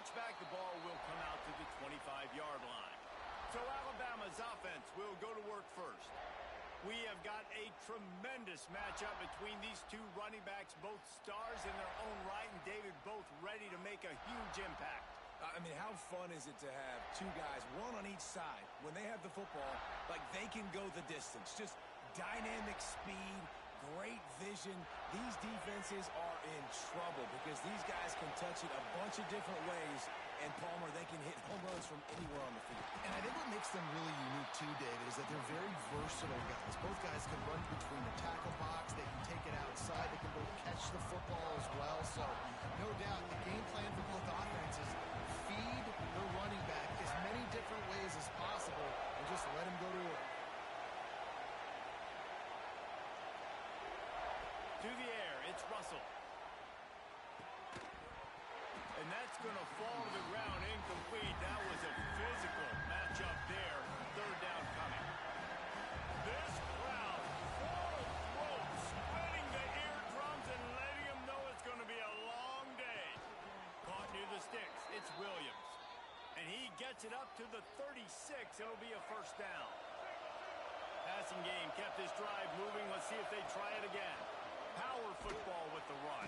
touchback. The ball will come out to the 25-yard line. So Alabama's offense will go to work first. We have got a tremendous matchup between these two running backs, both stars in their own right, and David, both ready to make a huge impact. I mean, how fun is it to have two guys, one on each side, when they have the football, like they can go the distance. Just dynamic speed, great vision. These defenses are in trouble because these guys can touch it a bunch of different ways. And, Palmer, they can hit home runs from anywhere on the field. And I think what makes them really unique, too, David, is that they're very versatile guys. Both guys can run between the tackle box. They can take it outside. They can both catch the football as well. So, no doubt, the game plan for both offenses, feed the running back as many different ways as possible and just let him go to work. To the air, it's Russell. And that's going to fall to the ground incomplete. That was a physical matchup there. Third down coming. This crowd full throat, spreading the eardrums and letting them know it's going to be a long day. Caught near the sticks. It's Williams. And he gets it up to the 36. It'll be a first down. Passing game kept this drive moving. Let's see if they try it again. Power football with the run.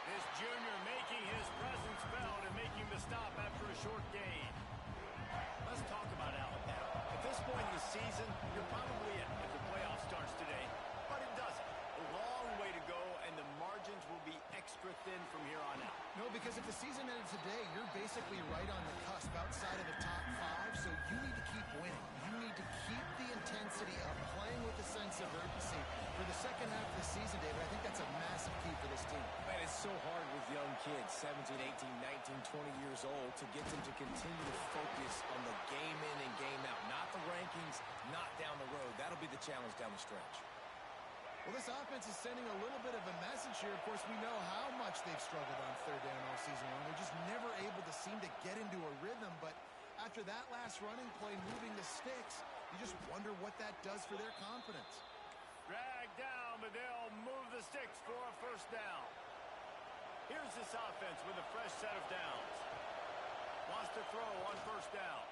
This junior making his presence felt and making the stop after a short gain. Let's talk about Alabama. At this point in the season, you're probably in if the playoff starts today, but it doesn't. A long way to go, and the margins will be extra thin from here on out. No, because if the season ended today, you're basically right on the cusp outside of the top 5, so you need to keep winning. You need to keep the intensity up, playing with a sense of urgency. For the second half of the season, David, I think that's a massive key for this team. Man, it's so hard with young kids, 17, 18, 19, 20 years old, to get them to continue to focus on the game in and game out. Not the rankings, not down the road. That'll be the challenge down the stretch. Well, this offense is sending a little bit of a message here. Of course, we know how much they've struggled on third down all season long. They're just never able to seem to get into a rhythm. But after that last running play, moving the sticks, you just wonder what that does for their confidence. Dragged down, but they'll move the sticks for a first down. Here's this offense with a fresh set of downs. Wants to throw on first down.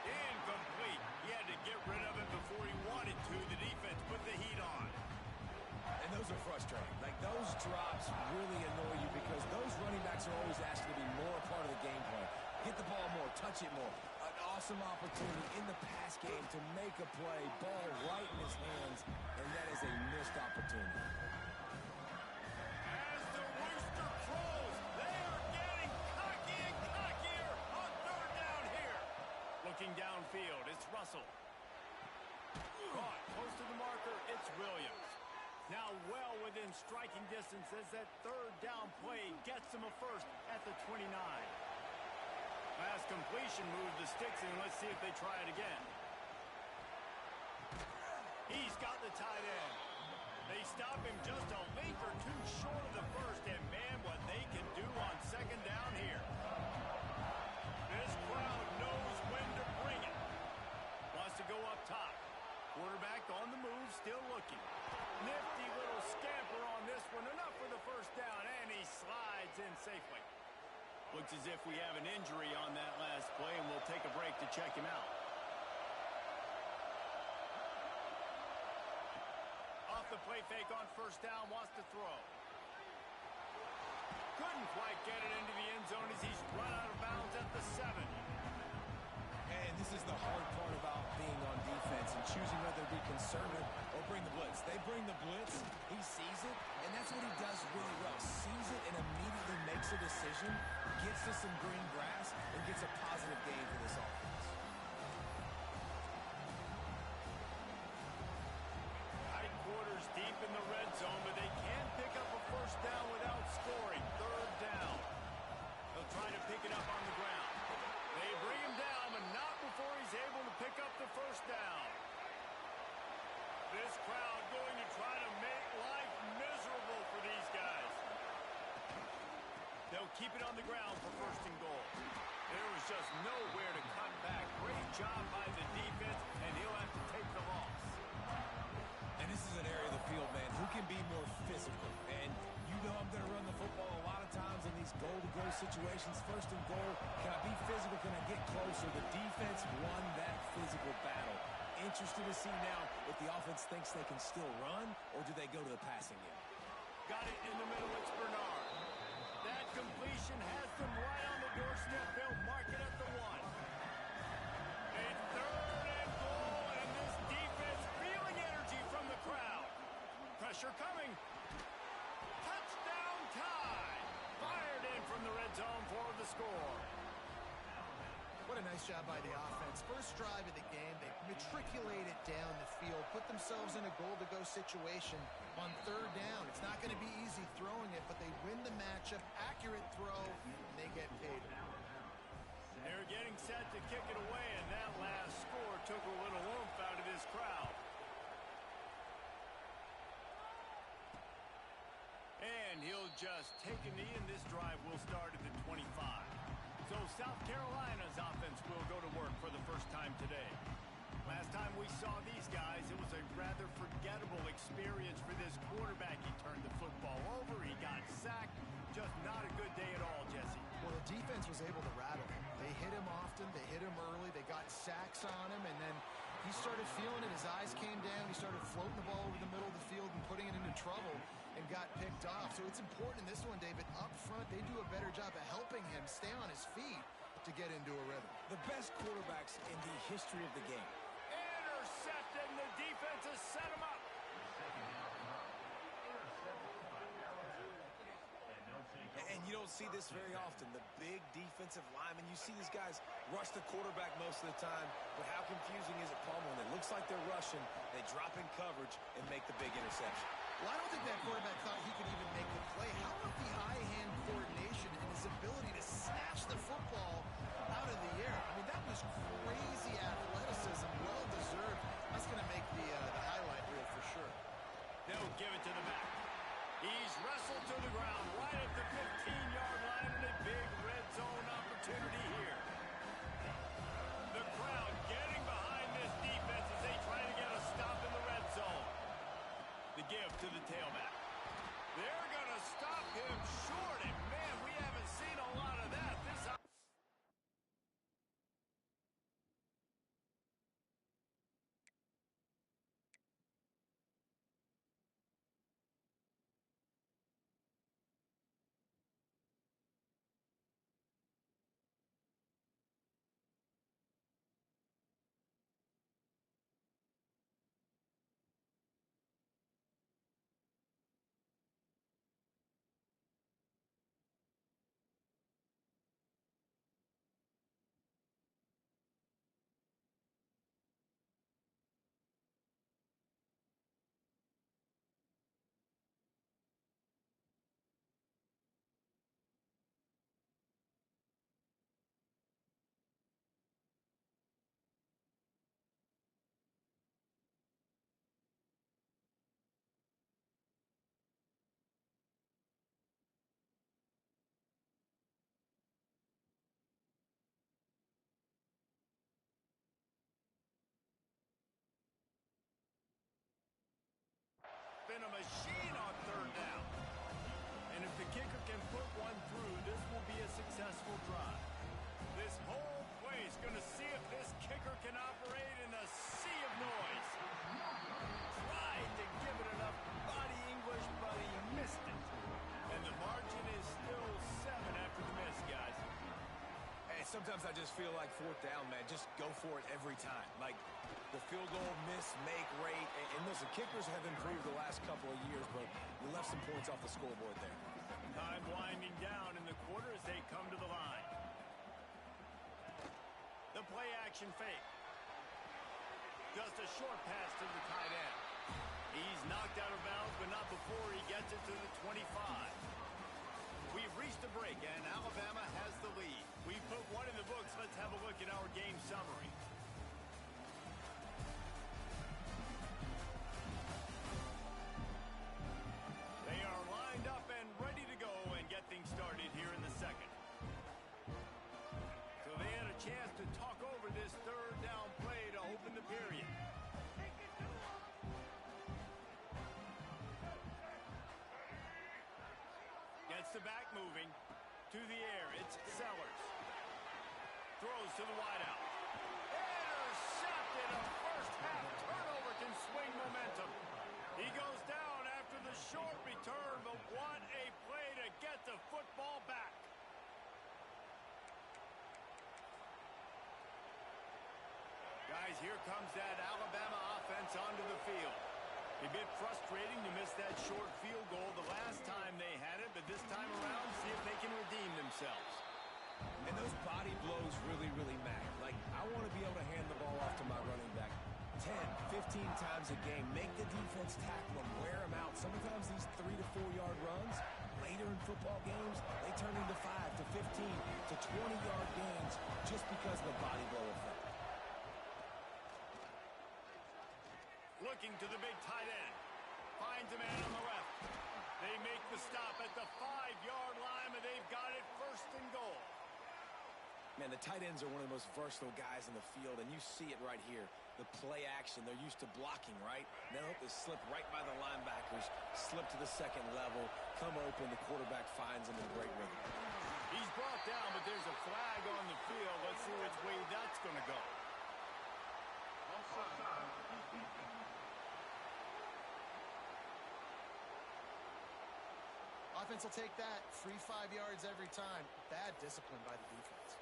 Incomplete. He had to get rid of it before he wanted to. The defense put the heat on. And those are frustrating. Like, those drops really annoy you because those running backs are always asked to be more a part of the game plan. Hit the ball more, touch it more. An awesome opportunity in the pass game to make a play. Ball right in his hands, and that is a missed opportunity. As the rooster crows, they are getting cocky and cockier on third down here. Looking downfield, it's Russell. Caught close to the marker, it's Williams. Now well within striking distance as that third down play gets him a first at the 29. Pass completion moved the sticks, and let's see if they try it again. He's got the tight end. They stop him just a link or two short of the first, and man, what they can do on second down here. This crowd knows when to bring it. Wants to go up top. Quarterback on the move, still looking. Nifty little scamper on this one. Enough for the first down, and he slides in safely. Looks as if we have an injury on that last play, and we'll take a break to check him out. Off the play fake on first down, wants to throw. Couldn't quite get it into the end zone as he's run out of bounds at the 7. And this is the hard part about being on defense and choosing whether to be conservative or bring the blitz. They bring the blitz, he sees it, and that's what he does really well. Sees it and immediately makes a decision, gets to some green grass, and gets a positive gain for this offense. Tight quarters deep in the red zone, but they can pick up a first down without scoring. Third down. They'll try to pick it up on the ground. They bring him down, but not before he's able to pick up the first down. This crowd going to try to make life miserable for these guys. They'll keep it on the ground for first and goal. There was just nowhere to cut back. Great job by the defense, and he'll have to take the loss. And this is an area of the field, man, who can be more physical. And You know I'm going to run the football a lot of times in these goal-to-go situations. First and goal, can I be physical? Can I get closer? The defense won that physical battle. Interested to see now if the offense thinks they can still run, or do they go to the passing game? Got it in the middle. It's Bernard. That completion has them right on the doorstep. They'll mark it at the 1. A third and goal, and this defense feeling energy from the crowd. Pressure coming. Touchdown tie. Fired in from the red zone for the score. What a nice job by the offense. First drive of the game, they matriculate it down the field, put themselves in a goal-to-go situation on third down. It's not going to be easy throwing it, but they win the matchup. Accurate throw, and they get paid. They're getting set to kick it away, and that last score took a little oomph out of this crowd. And he'll just take a knee, and this drive will start at the 25. So South Carolina's offense will go to work for the first time today. Last time we saw these guys, it was a rather forgettable experience for this quarterback. He turned the football over, he got sacked. Just not a good day at all, Jesse. Well, the defense was able to rattle him. They hit him often, they hit him early, they got sacks on him, and then he started feeling it. His eyes came down, he started floating the ball over the middle of the field and putting it into trouble and got picked off. So it's important in this one, David. Up front, they do a better job of helping him stay on his feet to get into a rhythm. The best quarterbacks in the history of the game. Intercepted, and the defense has set him up. And you don't see this very often. The big defensive linemen, you see these guys rush the quarterback most of the time, but how confusing is it, Palmer, when it looks like they're rushing, they drop in coverage and make the big interception? Well, I don't think that quarterback thought he could even make the play. How about the eye-hand coordination and his ability to snatch the football out of the air? I mean, that was crazy athleticism, well-deserved. That's going to make the highlight reel for sure. They'll give it to the back. He's wrestled to the ground right at the 15-yard line, and a big red zone opportunity here. The crowd getting behind this defense as they try to get a stop in the red zone. The give to the tailback. They're going to stop him short, and man, we haven't seen a lot of that. Been a machine on third down. And if the kicker can put one through, this will be a successful drive. This whole play is going to see if this kicker can operate in a sea of noise. Tried to give it enough body English, but he missed it. And the margin is still 7 after the miss, guys. Hey, sometimes I just feel like fourth down, man. Just go for it every time. Like the field goal miss-make rate. And listen, kickers have improved the last couple of years, but we left some points off the scoreboard there. Time winding down in the quarter as they come to the line. The play-action fake. Just a short pass to the tight end. He's knocked out of bounds, but not before he gets it to the 25. We've reached a break, and Alabama has the lead. We've put one in the books. Let's have a look at our game summary. They are lined up and ready to go and get things started here in the second. So they had a chance to talk over this third down play to open the period. gets the back moving. To the air, it's Sellers. Throws to the wideout. Intercepted. A first-half turnover can swing momentum. He goes down after the short return, but what a play to get the football back. Guys, here comes that Alabama offense onto the field. A bit frustrating to miss that short field goal the last time they had it, but this time around, see if they can redeem themselves. And those body blows really, really matter. Like, I want to be able to hand the ball off to my running back 10, 15 times a game. Make the defense tackle them, wear them out. Sometimes these 3 to 4 yard runs, later in football games, they turn into 5 to 15 to 20 yard gains just because of the body blow effect. Looking to the big tight end. Finds a man on the left. They make the stop at the 5-yard line, and they've got it first and goal. Man, the tight ends are one of the most versatile guys in the field, and you see it right here. The play action, they're used to blocking, right? Now they slip right by the linebackers, slip to the second level, come open, the quarterback finds them in great rhythm. He's brought down, but there's a flag on the field. Let's see which way that's going to go. Offense will take that. Free 5 yards every time. Bad discipline by the defense.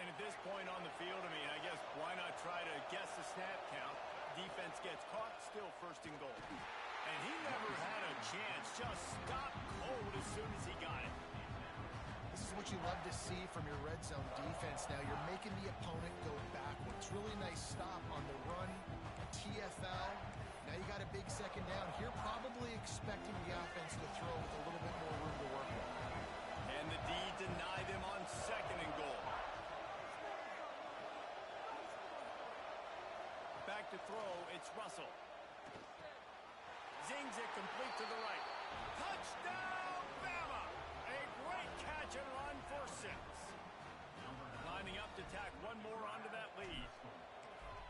And at this point on the field, I mean, I guess why not try to guess the snap count? Defense gets caught, still first and goal. And he never had a chance. Just stopped cold as soon as he got it. This is what you love to see from your red zone defense. Now you're making the opponent go backwards. Really nice stop on the run, TFL. Now you got a big second down. Here probably expecting the offense to throw with a little bit more room to work with. And the D denied him on second and goal. Back to throw, it's Russell. Zings it complete to the right. Touchdown, Bama! A great catch and run for 6. Lining up to tack one more onto that lead.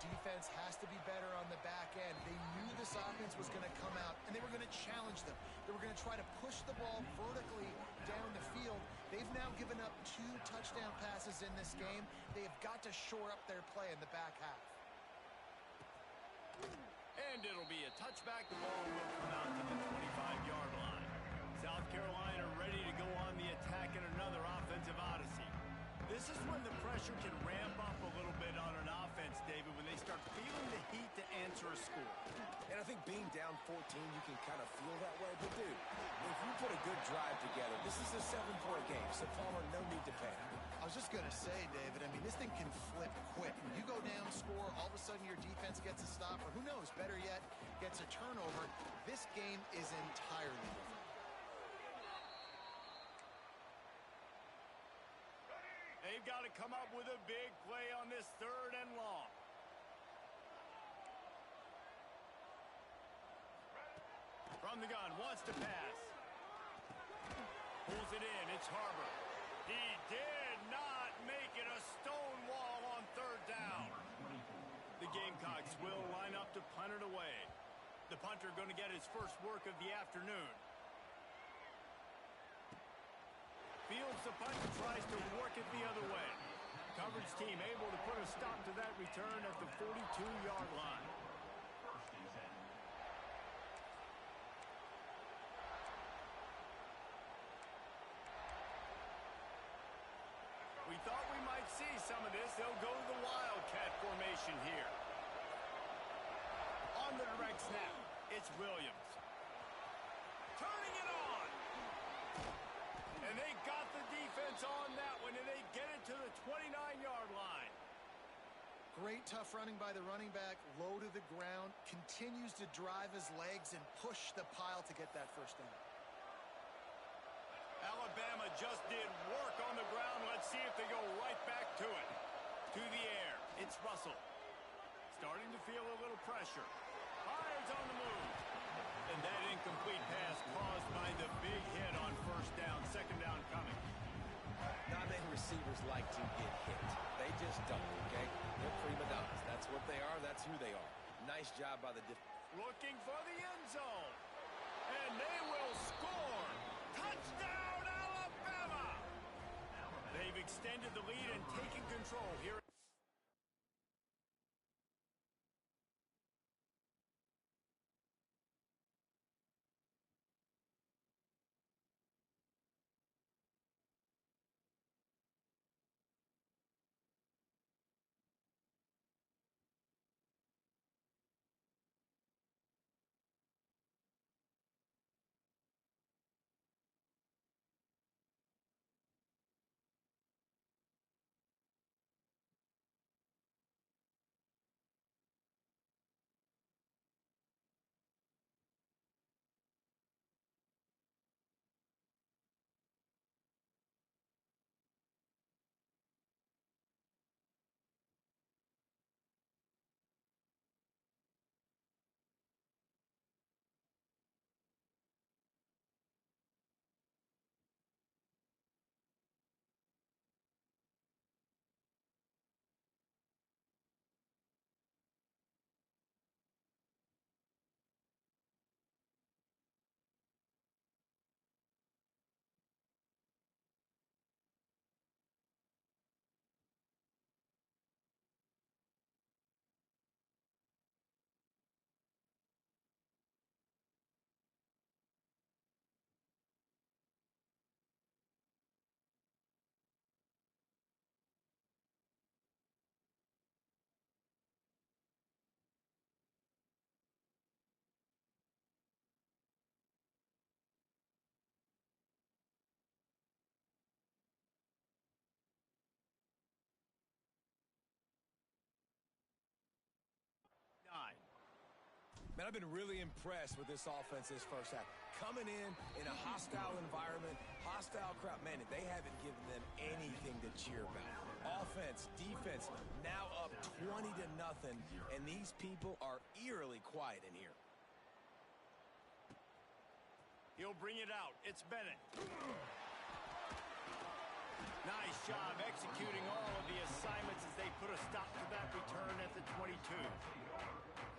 Defense has to be better on the back end. They knew this offense was going to come out, and they were going to challenge them. They were going to try to push the ball vertically down the field. They've now given up 2 touchdown passes in this game. They have got to shore up their play in the back half. And it'll be a touchback. The ball will come out to the 25-yard line. South Carolina ready to go on the attack in another offensive odyssey. This is when the pressure can ramp up a little bit on an offense, David, when they start feeling the heat to answer a score. And I think being down 14, you can kind of feel that way. But, dude, if you put a good drive together, this is a 7-point game, so Palmer, no need to panic. I was just going to say, David, I mean, this thing can flip quick. When you go down, score, all of a sudden your defense gets a stop, or who knows, better yet, gets a turnover. This game is entirely different. They've got to come up with a big play on this 3rd and long. From the gun, wants to pass. Pulls it in, it's Harbor. He did not make it. A stone wall on 3rd down. The Gamecocks will line up to punt it away. The punter going to get his first work of the afternoon. Fields the punt and tries to work it the other way. Coverage team able to put a stop to that return at the 42-yard line. We thought we might see some of this. They'll go to the Wildcat formation here. On the direct snap, it's Williams. Turning it on. And they got the defense on that one, and they get it to the 29-yard line. Great tough running by the running back, low to the ground, continues to drive his legs and push the pile to get that first down. Alabama just did work on the ground. Let's see if they go right back to it. To the air, it's Russell. Starting to feel a little pressure. Fires on the move. And that incomplete pass caused by the big hit on first down. Second down coming. Not many receivers like to get hit. They just don't, okay? They're prima donnas. That's what they are. That's who they are. Nice job by the defense. Looking for the end zone. And they will score. Touchdown, Alabama! They've extended the lead and taken control here. Man, I've been really impressed with this offense this first half. Coming in a hostile environment, hostile crowd. Man, they haven't given them anything to cheer about. Offense, defense, now up 20-0, and these people are eerily quiet in here. He'll bring it out. It's Bennett. Nice job executing all of the assignments as they put a stop to that return at the 22.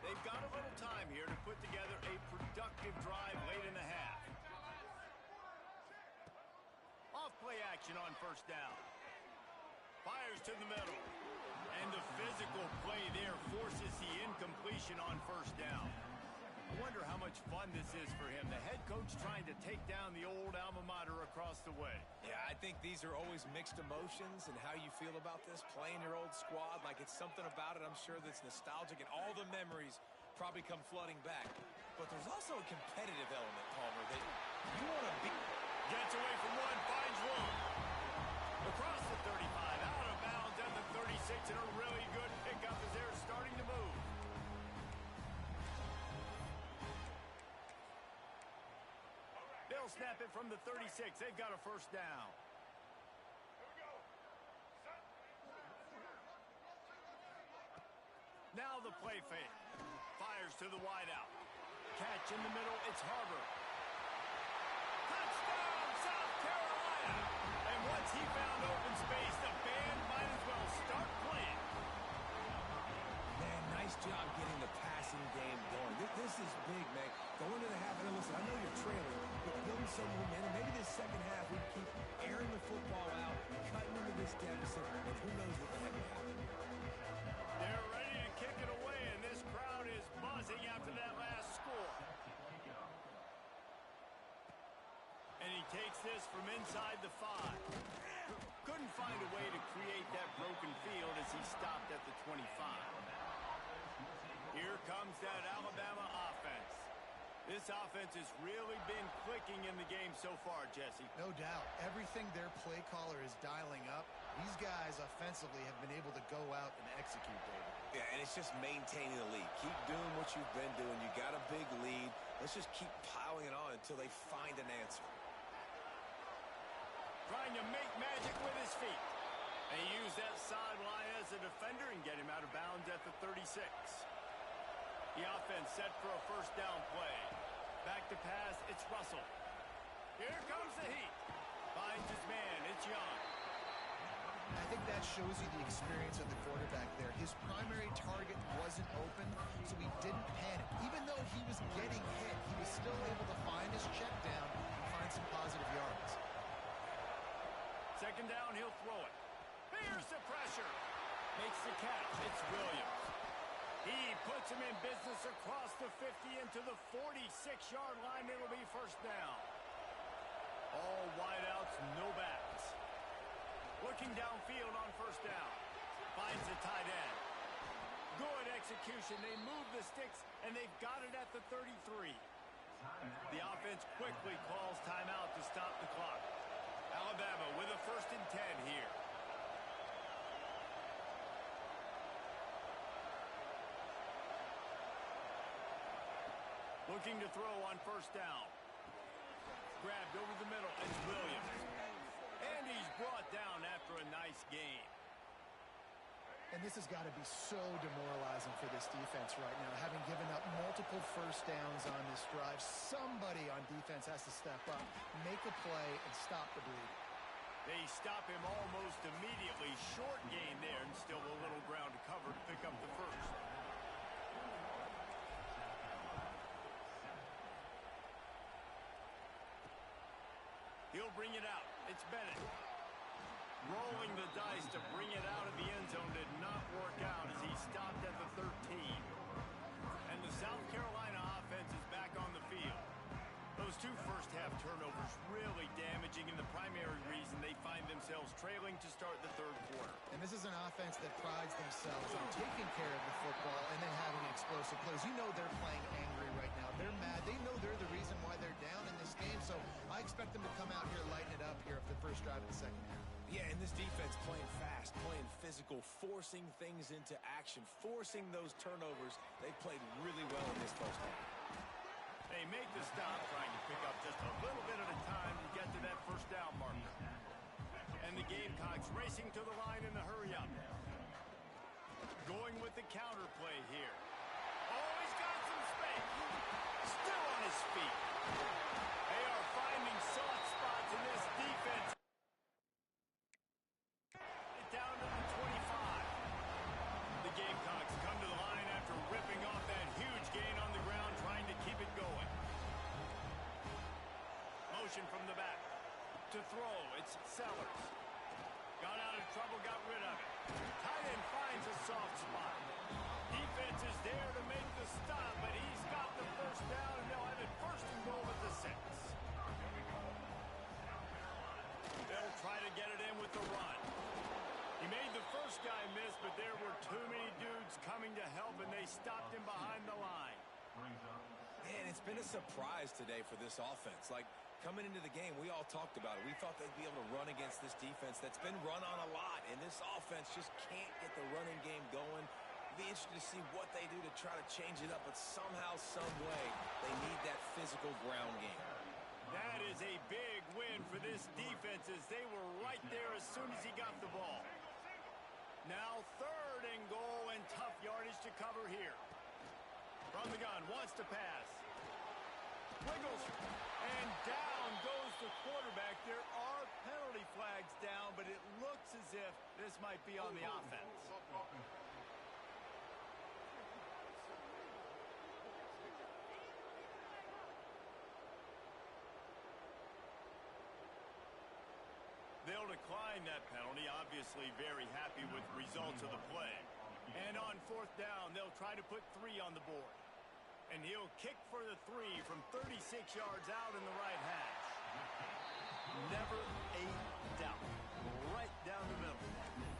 They've got a little time here to put together a productive drive late in the half. Off play action on first down. Fires to the middle. And the physical play there forces the incompletion on first down. I wonder how much fun this is for him. The head coach trying to take down the old alma mater across the way. Yeah, I think these are always mixed emotions and how you feel about this, playing your old squad. Like it's something about it, I'm sure, that's nostalgic, and all the memories probably come flooding back. But there's also a competitive element, Palmer, that you want to be. Gets away from one, finds room. Across the 35, out of bounds at the 36, and a really good pickup as they're starting to move. They'll snap it from the 36. They've got a first down. Now the play fake. Fires to the wideout. Catch in the middle. It's Harbor. Touchdown, South Carolina. And once he found open space, the band might as well start playing. Man, nice job getting the passing game going. This is big, man. Going to the half, and listen, I know you're trailing, but building some momentum. Maybe this second half we keep airing the football out, cutting into this deficit, and who knows what the heck will happen. They're ready to kick it away, and this crowd is buzzing after that last score. And he takes this from inside the 5. Couldn't find a way to create that broken field as he stopped at the 25. Here comes that Alabama offense. This offense has really been clicking in the game so far, Jesse. No doubt. Everything their play caller is dialing up, these guys offensively have been able to go out and execute, David. Yeah, and it's just maintaining the lead. Keep doing what you've been doing. You got a big lead. Let's just keep piling it on until they find an answer. Trying to make magic with his feet. They use that sideline as a defender and get him out of bounds at the 36. The offense set for a first down play. Back to pass, it's Russell. Here comes the heat. Finds his man, it's Young. I think that shows you the experience of the quarterback there. His primary target wasn't open, so he didn't panic. Even though he was getting hit, he was still able to find business across the 50 into the 46-yard line. It'll be first down. All wideouts, no backs. Looking downfield on first down. Finds the tight end. Good execution. They move the sticks, and they've got it at the 33. The offense quickly calls timeout to stop the clock. Alabama with a 1st and 10 here. Looking to throw on first down. Grabbed over the middle. It's Williams. And he's brought down after a nice gain. And this has got to be so demoralizing for this defense right now, having given up multiple first downs on this drive. Somebody on defense has to step up, make a play, and stop the bleeding. They stop him almost immediately. Short gain there, and still a little ground to cover to pick up the first. He'll bring it out. It's Bennett. Rolling the dice to bring it out of the end zone did not work out as he stopped at the 13. And the South Carolina offense is back on the field. Those two first-half turnovers really damaging, and the primary reason they find themselves trailing to start the third quarter. And this is an offense that prides themselves on taking care of the football and then having explosive plays. You know they're playing angry right now. They're mad. They know they're the reason why they're down in this game, so I expect them to come out here, lighten it up here for the first drive of the second half. Yeah, and this defense playing fast, playing physical, forcing things into action, forcing those turnovers. They played really well in this first half. They make the stop, trying to pick up just a little bit at a time to get to that first down marker. And the Gamecocks racing to the line in the hurry-up. Going with the counter play here. Oh, he's got some space. Still on his feet. They are finding soft spots in this defense. Down to the 25. The Gamecocks come to the line after ripping off that huge gain on the ground, trying to keep it going. Motion from the back. To throw, it's Sellers. Got out of trouble, got rid of it. Tight end finds a soft spot. Defense is there to make the stop, but he's got the first down, and they'll have it first and goal at the 6. They'll try to get it in with the run. He made the first guy miss, but there were too many dudes coming to help, and they stopped him behind the line. Man, it's been a surprise today for this offense. Like, coming into the game, we all talked about it. We thought they'd be able to run against this defense that's been run on a lot, and this offense just can't get the running game going. It'll be interesting to see what they do to try to change it up, but somehow, some way, they need that physical ground game. That is a big win for this defense, as they were right there as soon as he got the ball. Now 3rd and goal, and tough yardage to cover here. From the gun, wants to pass. Wiggles, and down goes the quarterback. There are penalty flags down, but it looks as if this might be on the offense. They'll decline that penalty, obviously very happy with results of the play. And on 4th down, they'll try to put 3 on the board. And he'll kick for the 3 from 36 yards out in the right hash. Never a doubt. Right down the middle.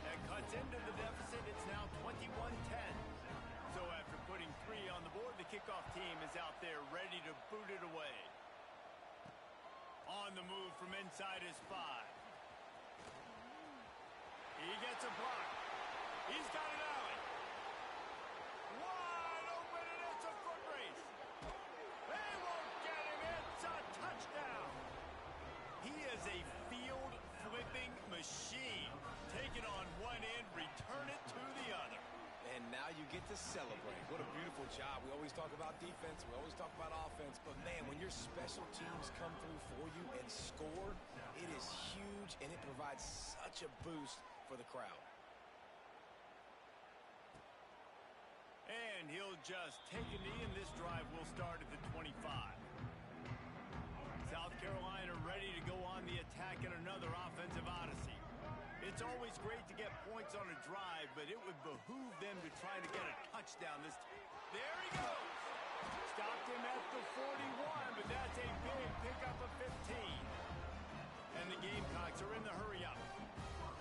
That cuts into the deficit. It's now 21-10. So after putting 3 on the board, the kickoff team is out there ready to boot it away. On the move from inside his 5. He gets a block. He's got an alley. Wide open, and it's a foot race. They won't get him. It's a touchdown. He is a field-flipping machine. Take it on one end, return it to the other. And now you get to celebrate. What a beautiful job. We always talk about defense. We always talk about offense. But, man, when your special teams come through for you and score, it is huge, and it provides such a boost for the crowd. And he'll just take a knee, and this drive will start at the 25. South Carolina ready to go on the attack in another offensive odyssey. It's always great to get points on a drive, but it would behoove them to try to get a touchdown this There he goes. Stopped him at the 41, but that's a big pickup of 15. And the Gamecocks are in the hurry-up.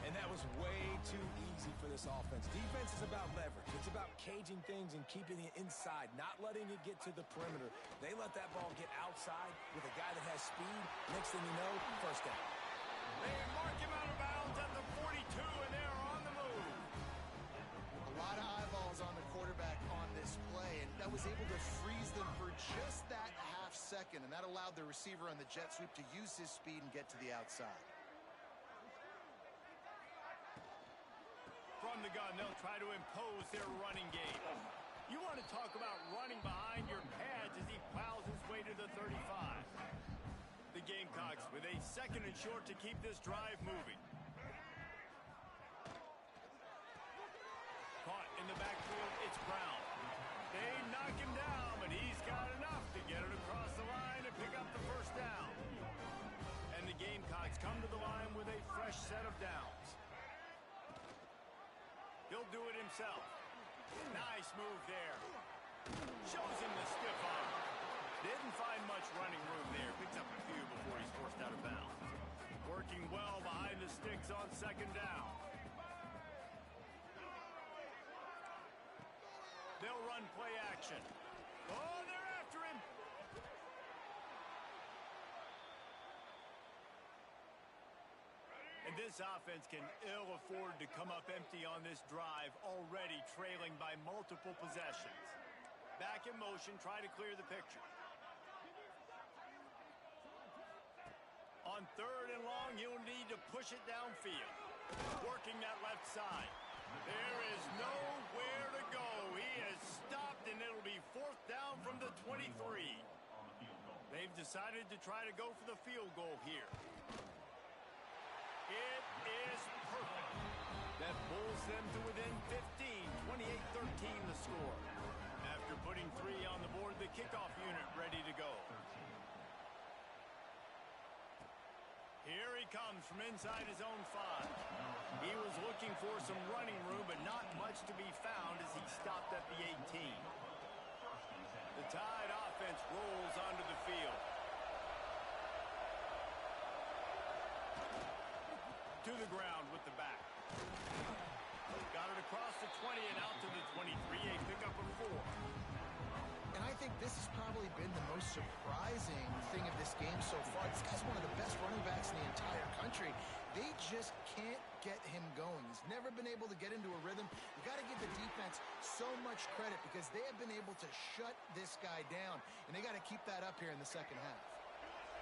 And that was way too easy for this offense. Defense is about leverage. It's about caging things and keeping it inside, not letting it get to the perimeter. They let that ball get outside with a guy that has speed. Next thing you know, first down. They mark him out of bounds at the 42, and they're on the move. A lot of eyeballs on the quarterback on this play, and that was able to freeze them for just that half second, and that allowed the receiver on the jet sweep to use his speed and get to the outside. From the gun, they'll try to impose their running game. You want to talk about running behind your pads as he plows his way to the 35. The Gamecocks with a second and short to keep this drive moving. Caught in the backfield, it's Brown. They knock him down, but he's got enough to get it across the line and pick up the first down. And the Gamecocks come to the line with a fresh set of downs. He'll do it himself. Nice move there. Shows him the stiff arm. Didn't find much running room there. Picks up a few before he's forced out of bounds. Working well behind the sticks on second down. They'll run play action. Oh, they're after him. And this offense can ill afford to come up empty on this drive, already trailing by multiple possessions. Back in motion, try to clear the picture. On third and long, you'll need to push it downfield. Working that left side. There is nowhere to go. He is stopped, and it'll be fourth down from the 23. They've decided to try to go for the field goal here. It is perfect. That pulls them to within 15, 28-13 the score. After putting 3 on the board, the kickoff unit ready to go. Here he comes from inside his own 5. He was looking for some running room, but not much to be found as he stopped at the 18. The Tide offense rolls onto the field. To the ground with the back. Got it across the 20 and out to the 23. A pickup of 4. And I think this has probably been the most surprising thing of this game so far. This guy's one of the best running backs in the entire country. They just can't get him going. He's never been able to get into a rhythm. You got to give the defense so much credit because they have been able to shut this guy down, and they got to keep that up here in the second half.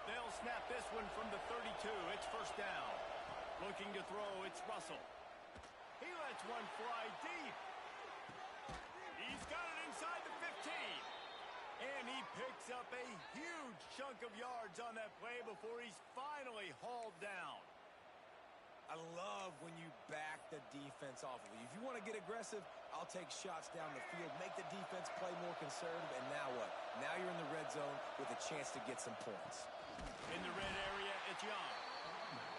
They'll snap this one from the 32. It's first down. Looking to throw, it's Russell. He lets one fly deep. He's got it inside the 15. And he picks up a huge chunk of yards on that play before he's finally hauled down. I love when you back the defense off of you. If you want to get aggressive, I'll take shots down the field, make the defense play more conservative, and now what? Now you're in the red zone with a chance to get some points. In the red area, it's Young.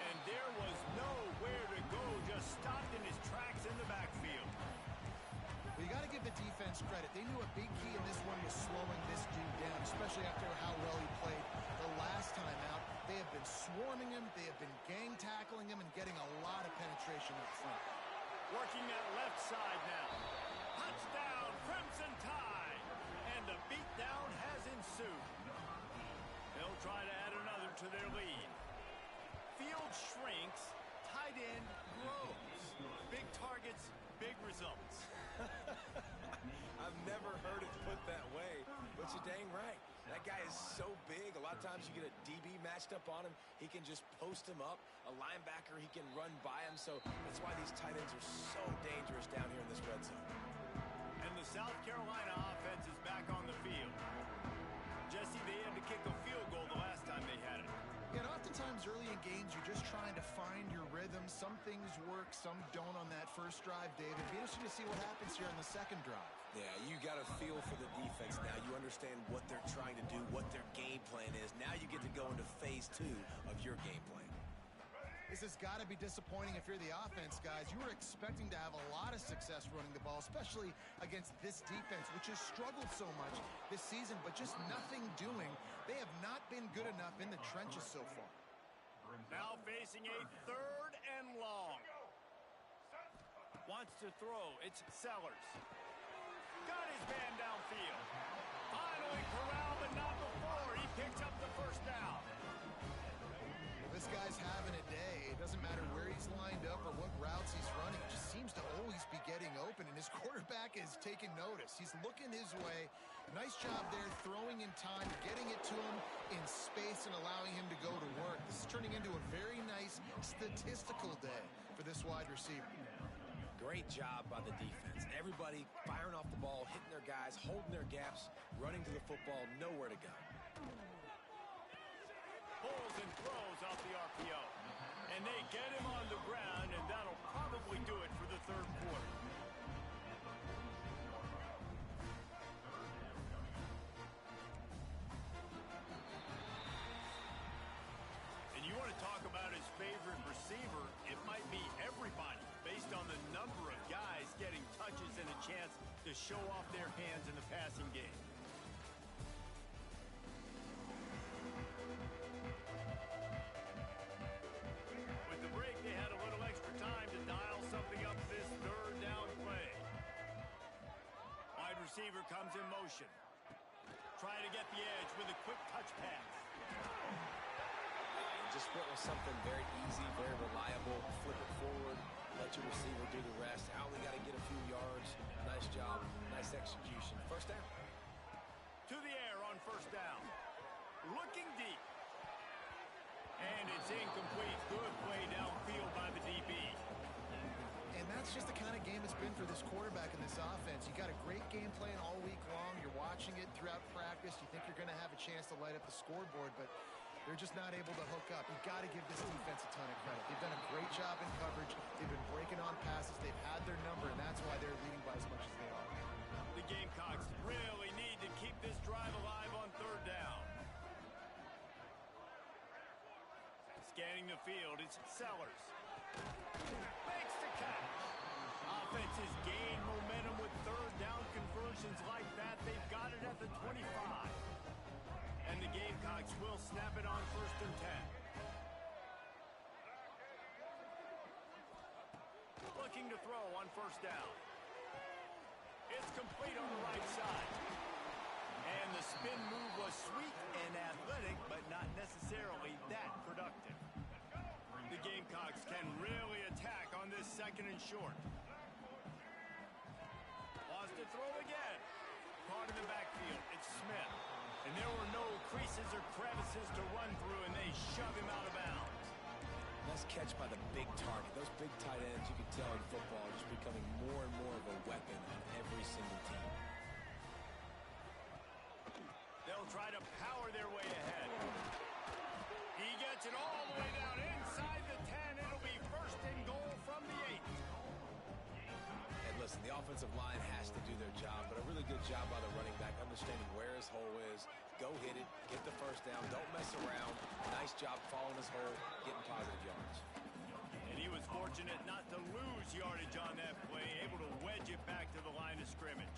And there was nowhere to go, just stopped in his tracks in the backfield. Well, you got to give the defense credit. They knew a big key in this one was slowing this dude down, especially after how well he played the last time out. They have been swarming him. They have been gang tackling him and getting a lot of penetration up front. Working that left side now. Touchdown, Crimson Tide. And the beatdown has ensued. They'll try to add another to their lead. Field shrinks, tight end grows. Big targets, big results. I've never heard it put that way, but you're dang right. That guy is so big. A lot of times you get a DB matched up on him. He can just post him up. A linebacker, he can run by him. So that's why these tight ends are so dangerous down here in this red zone. And the South Carolina offense is back on the field. Jesse, they had to kick a field goal the last time they had it. Yeah, and oftentimes early in games, you're just trying to find your rhythm. Some things work, some don't on that first drive, David. Be interesting to see what happens here in the second drive. Yeah, you got to feel for the defense now. You understand what they're trying to do, what their game plan is. Now you get to go into phase 2 of your game plan. This has got to be disappointing if you're the offense, guys. You were expecting to have a lot of success running the ball, especially against this defense, which has struggled so much this season, but just nothing doing. They have not been good enough in the trenches so far. Now facing a 3rd and long. Wants to throw. It's Sellers. Got his man downfield. Finally corralled, but not before. He picks up the first down. This guy's having a day. It doesn't matter where he's lined up or what routes he's running. He just seems to always be getting open, and his quarterback is taking notice. He's looking his way. Nice job there throwing in time, getting it to him in space and allowing him to go to work. This is turning into a very nice statistical day for this wide receiver. Great job by the defense. Everybody firing off the ball, hitting their guys, holding their gaps, running to the football, nowhere to go. Pulls and throws off the RPO. And they get him on the ground, and that'll probably do it for the 3rd quarter. And you want to talk about his favorite receiver, it might be everybody, based on the number of guys getting touches and a chance to show off their hands in the passing game. Receiver comes in motion. Trying to get the edge with a quick touch pass. Just went with something very easy, very reliable. Flip it forward, let your receiver do the rest. I only got to get a few yards. Nice job, nice execution. First down. To the air on 1st down. Looking deep. And it's incomplete. Good play downfield by the DB. And that's just the kind of game it's been for this quarterback in this offense. You got a great game plan all week long. You're watching it throughout practice. You think you're going to have a chance to light up the scoreboard, but they're just not able to hook up. You've got to give this defense a ton of credit. They've done a great job in coverage. They've been breaking on passes. They've had their number, and that's why they're leading by as much as they are. The Gamecocks really need to keep this drive alive on 3rd down. Scanning the field, it's Sellers. Makes the catch. Offenses gain momentum with 3rd down conversions like that. They've got it at the 25. And the Gamecocks will snap it on 1st and 10. Looking to throw on 1st down. It's complete on the right side. And the spin move was sweet and athletic, but not necessarily that productive. The Gamecocks can really attack on this 2nd and short. Wants to throw again. Caught in the backfield. It's Smith. And there were no creases or crevices to run through, and they shove him out of bounds. Nice catch by the big target. Those big tight ends, you can tell in football, are just becoming more and more of a weapon on every single team. They'll try to power their way ahead. He gets it all the way down inside the 10. It'll be 1st and goal from the 8. And listen, the offensive line has to do their job, but a really good job by the running back, understanding where his hole is. Go hit it, get the 1st down, don't mess around. Nice job following his hole, getting positive yards. And he was fortunate not to lose yardage on that play, able to wedge it back to the line of scrimmage.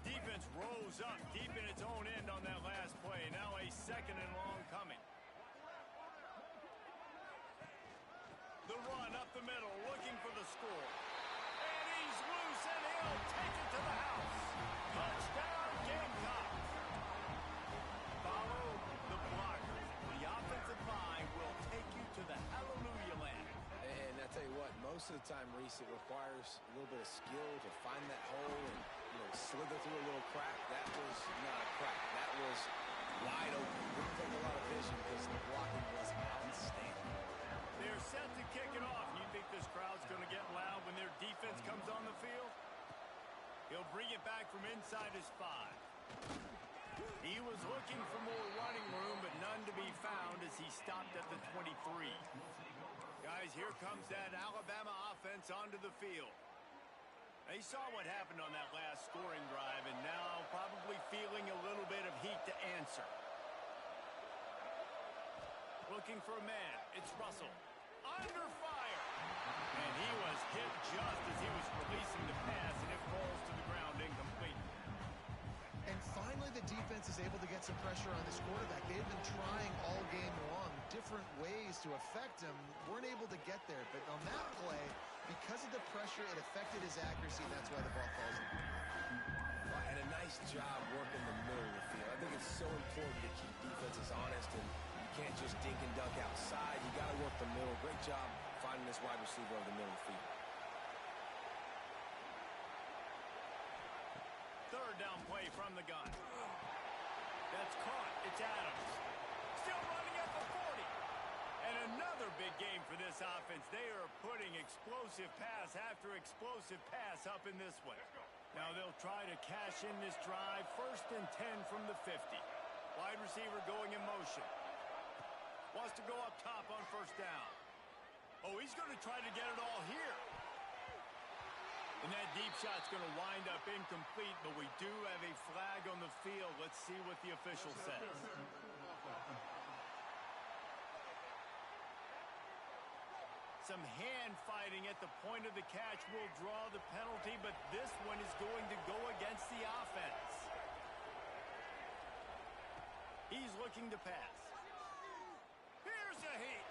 Defense rose up deep in its own end on that last play. Now a 2nd and long coming. The run up the middle, looking for the score. And he's loose, and he'll take it to the house. Touchdown, Gamecocks. Follow the blockers. The offensive line will take you to the hallelujah land. And I tell you what, most of the time, Reese, it requires a little bit of skill to find that hole and slither through a little crack. That was not a crack. That was wide open. Didn't take a lot of vision because the blocking was outstanding. They're set to kick it off. You think this crowd's going to get loud when their defense comes on the field? He'll bring it back from inside his 5. He was looking for more running room, but none to be found as he stopped at the 23. Guys, here comes that Alabama offense onto the field. They saw what happened on that last scoring drive, and now probably feeling a little bit of heat to answer. Looking for a man. It's Russell. under fire. And he was hit just as he was releasing the pass, and it falls to the ground incomplete. And finally, the defense is able to get some pressure on this quarterback. They've been trying all game long different ways to affect him. Weren't able to get there. But on that play, because of the pressure, it affected his accuracy. That's why the ball falls in. And a nice job working the middle of the field. I think it's so important to keep defenses honest, and you can't just dink and dunk outside. You got to work the middle. Great job finding this wide receiver over the middle of the field. Third down play from the gun. That's caught. It's Adams. Still running at the 40. And another big game for this offense. They are putting explosive pass after explosive pass up in this one. Now they'll try to cash in this drive. 1st and 10 from the 50. Wide receiver going in motion. Wants to go up top on 1st down. Oh, he's going to try to get it all here. And that deep shot's going to wind up incomplete, but we do have a flag on the field. Let's see what the official says. Some hand fighting at the point of the catch will draw the penalty, but this one is going to go against the offense. He's looking to pass. Here's a heat.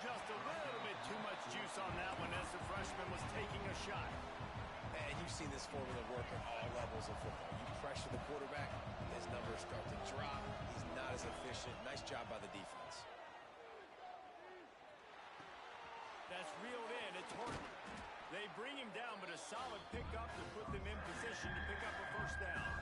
Just a little bit too much juice on that one as the freshman was taking a shot. And you've seen this formula work at all levels of football. You pressure the quarterback, his numbers start to drop. He's not as efficient. Nice job by the defense. That's reeled in. It's Horton. They bring him down, but a solid pickup to put them in position to pick up a 1st down.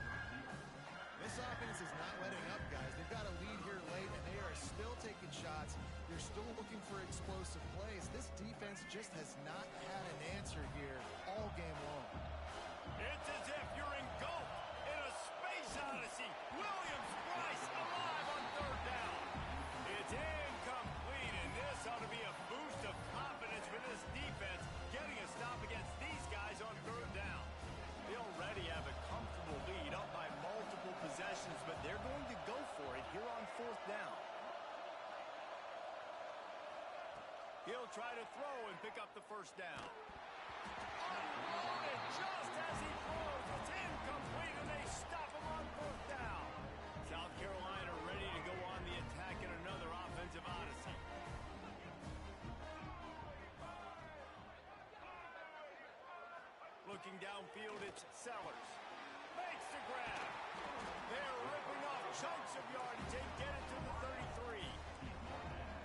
This offense is not letting up, guys. They've got a lead here late, and they are still taking shots. They're still looking for explosive plays. This defense just has not had an answer here all game long. It's as if you're engulfed in a space odyssey. Williams-Brice alive on 3rd down. It's incomplete, and this ought to be a boost of confidence for this defense, getting a stop against these guys on 3rd down. They already have a comfortable lead up by multiple possessions, but they're going to go for it here on 4th down. He'll try to throw and pick up the 1st down. Unloaded just as he throws. It's incomplete, and they stop him on 4th down. South Carolina ready to go on the attack in another offensive odyssey. Looking downfield, it's Sellers. Makes the grab. They're ripping off chunks of yardage. They get it to the 33.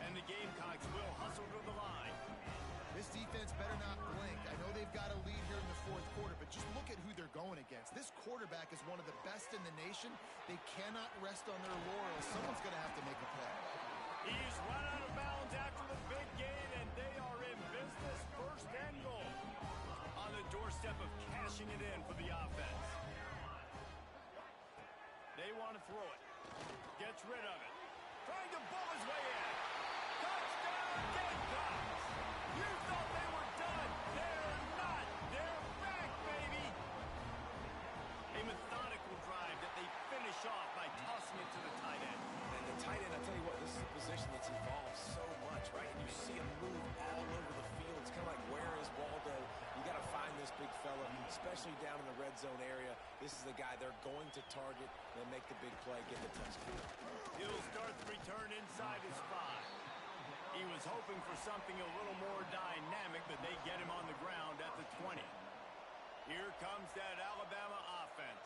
And the Gamecocks will hustle to the line. This defense better not blink. I know they've got a lead here in the 4th quarter, but just look at who they're going against. This quarterback is one of the best in the nation. They cannot rest on their laurels. Someone's going to have to make a play. He's run out of bounds after the big gain, and they are in business. 1st and goal. On the doorstep of cashing it in for the offense. They want to throw it. Gets rid of it. Trying to bull his way in. Touchdown, Gamecocks! You thought they were done. They're not. They're back, baby. A methodical drive that they finish off by tossing it to the tight end. And the tight end, I tell you what, this is a position that's evolved so much, right? And you see him move all over the field. It's kind of like, where is Waldo? You got to find this big fella, especially down in the red zone area. This is the guy they're going to target and make the big play, get the touchdown. He'll start the return inside his 5. He was hoping for something a little more dynamic, but they get him on the ground at the 20. Here comes that Alabama offense.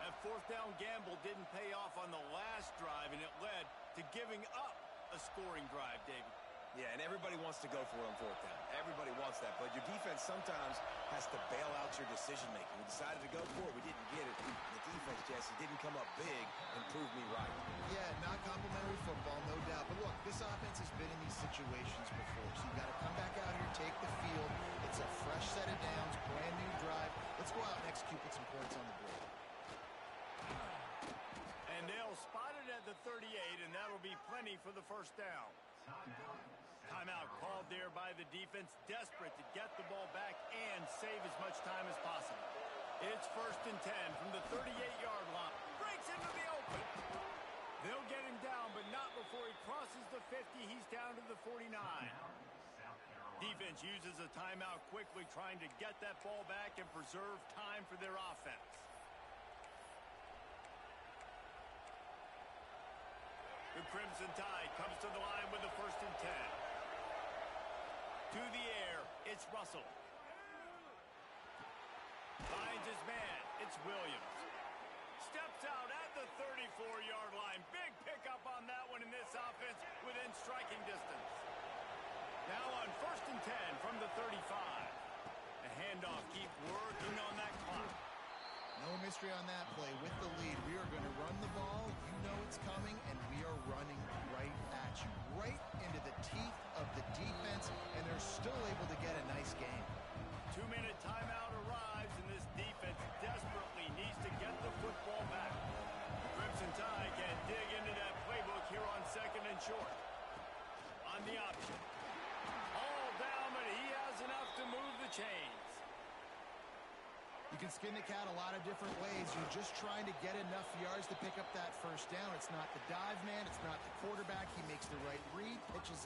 That 4th down gamble didn't pay off on the last drive, and it led to giving up a scoring drive, David. Yeah, and everybody wants to go for it on 4th down. Everybody wants that, but your defense sometimes has to bail out your decision-making. We decided to go for it. We didn't get it. The defense, Jesse, didn't come up big and prove me right. Yeah, not complimentary football, no doubt. But look, this offense has been in these situations before, so you got to come back out here, take the field. It's a fresh set of downs, brand new drive. Let's go out and execute with some points on the board. And they'll spot it at the 38, and that'll be plenty for the 1st down. Timeout called there by the defense, desperate to get the ball back and save as much time as possible. It's 1st and 10 from the 38-yard line. Breaks into the open. They'll get him down, but not before he crosses the 50. He's down to the 49. Defense uses a timeout quickly, trying to get that ball back and preserve time for their offense. The Crimson Tide comes to the line with the 1st and 10. To the air, it's Russell. Finds his man, it's Williams. Steps out at the 34-yard line. Big pickup on that one in this offense within striking distance. Now on 1st and 10 from the 35. A handoff, keep working on that clock. No mystery on that play. With the lead, we are going to run the ball. You know it's coming, and we are running right at you. Right into the teeth of the defense, and they're still able to get a nice game. 2-minute timeout arrives, and this defense desperately needs to get the football back. The Crimson Tide can dig into that playbook here on 2nd and short. On the option. All down, but he has enough to move the chains. You can skin the cat a lot of different ways. You're just trying to get enough yards to pick up that 1st down. It's not the dive man. It's not the quarterback. He makes the right read, pitches it